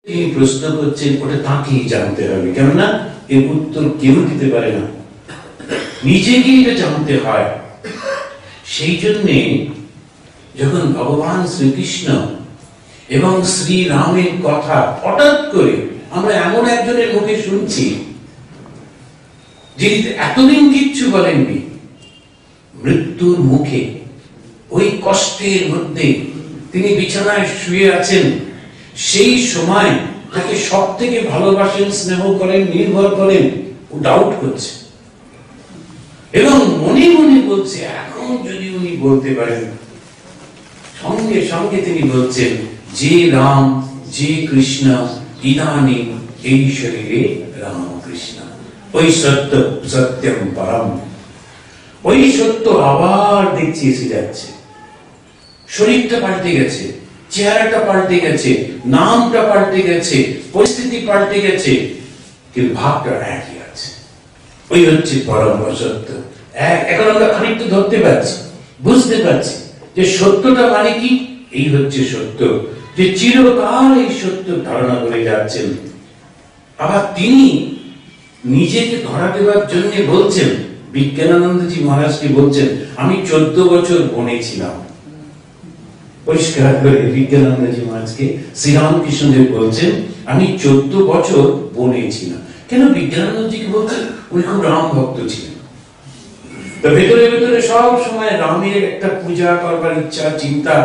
তিনি প্রশ্ন করছেন, ওটা তাকেই জানতে হবে, কেননা এর উত্তর কেউ দিতে পারে না, নিজেকেই এটা জানতে হয়। সেই জন্যে যখন ভগবান শ্রীকৃষ্ণ এবং শ্রীরামের কথা হঠাৎ করে আমরা এমন একজনের মুখে শুনছি যিনি এতদিন কিচ্ছু বলেননি, মৃত্যুর মুখে ওই কষ্টের মধ্যে তিনি বিছানায় শুয়ে আছেন, সেই সময় তাকে সব থেকে ভালোবাসেন, স্নেহ করেন, নির্ভর করেন, ও ডাউট করছে এবং মনে মনে বলছে এখন যদি উনি বলতে পারেন। সঙ্গে সঙ্গে তিনি বলছেন, যে রাম যে কৃষ্ণ ইদানীং এই শরীরে রামকৃষ্ণ, ওই সত্য সত্যম পরম। ওই সত্য আবার দেখছি এসে যাচ্ছে, শরীরটা পাল্টে গেছে, চেহারাটা পাল্টে গেছে, নামটা পাল্টে গেছে, পরিস্থিতি পাল্টে গেছে, কিন্তু ভাবটা একই আছে। ওই হচ্ছে পরম সত্য। এখন আমরা খানিকটা ধরতে পারছি, বুঝতে পারছি যে সত্যটা মানে কি। এই হচ্ছে সত্য, যে চিরকাল এই সত্য ধারণা করে যাচ্ছেন। আবার তিনি নিজেকে ধরা দেওয়ার জন্য বলছেন, বিজ্ঞানানন্দজি মহারাজকে বলছেন, আমি 14 বছর বনে ছিলাম। পরিষ্কার করে বিজ্ঞানানন্দজি মহারাজকে শ্রীরামকৃষ্ণদেব বলছেন, আমি 14 বছর বনে ছিলাম। কেন বিজ্ঞানানন্দজিকে বলছেন? উনি খুব রাম ভক্ত ছিলেন, তো ভেতরে ভেতরে সব সময় রামের একটা পূজা করবার ইচ্ছা, চিন্তা।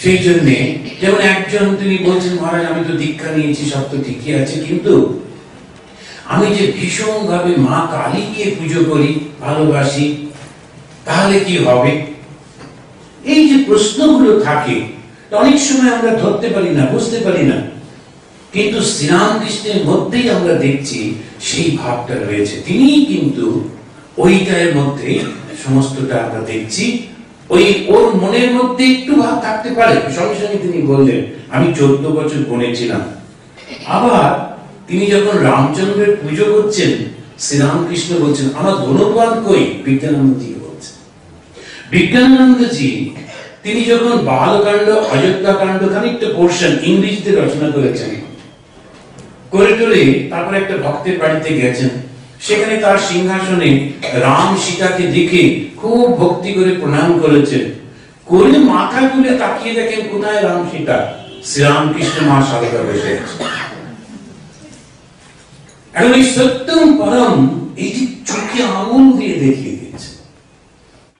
সেই জন্যে যেমন একজন তিনি বলছেন, মহারাজ আমি তো দীক্ষা নিয়েছি, সব তো ঠিকই আছে, কিন্তু আমি যে ভীষণ ভাবে মা কালীকে পুজো করি, ভালোবাসি, তাহলে কি হবে? এই যে প্রশ্নগুলো থাকে, অনেক সময় আমরা ধরতে পারি না, বুঝতে পারি না, কিন্তু শ্রীরামকৃষ্ণের মধ্যেই আমরা দেখছি সেই ভাবটা রয়েছে। তিনি কিন্তু ওইটার মধ্যে সমস্তটা আমরা দেখছি। ওই ওর মনের মধ্যে একটু ভাব থাকতে পারে, সঙ্গে সঙ্গে তিনি বললেন আমি 14 বছর বনে ছিলাম। আবার তিনি যখন রামচন্দ্রের পুজো করছেন, শ্রীরামকৃষ্ণ বলছেন আমার ধনুর্বাণ কই? বিজ্ঞানানন্দজি বলছেন। বিজ্ঞানানন্দজি তিনি যখন বালকাণ্ড, অযোধ্যাকাণ্ড খানিকটা পোর্শন ইংরেজিতে রচনা করেছেন, করে টরে তারপরে একটা ভক্তের বাড়িতে গেছেন, সেখানে তার সিংহাসনে রাম সীতাকে দেখে খুব ভক্তি করে প্রণাম করেছেন, করে মাথা তুলে তাকিয়ে দেখেন কোথায় রাম সীতা? শ্রীরামকৃষ্ণ মা সারদা বসে আছে। এখন এই সত্যম পরম, এই যে চোখে আঙুল দিয়ে দেখিয়ে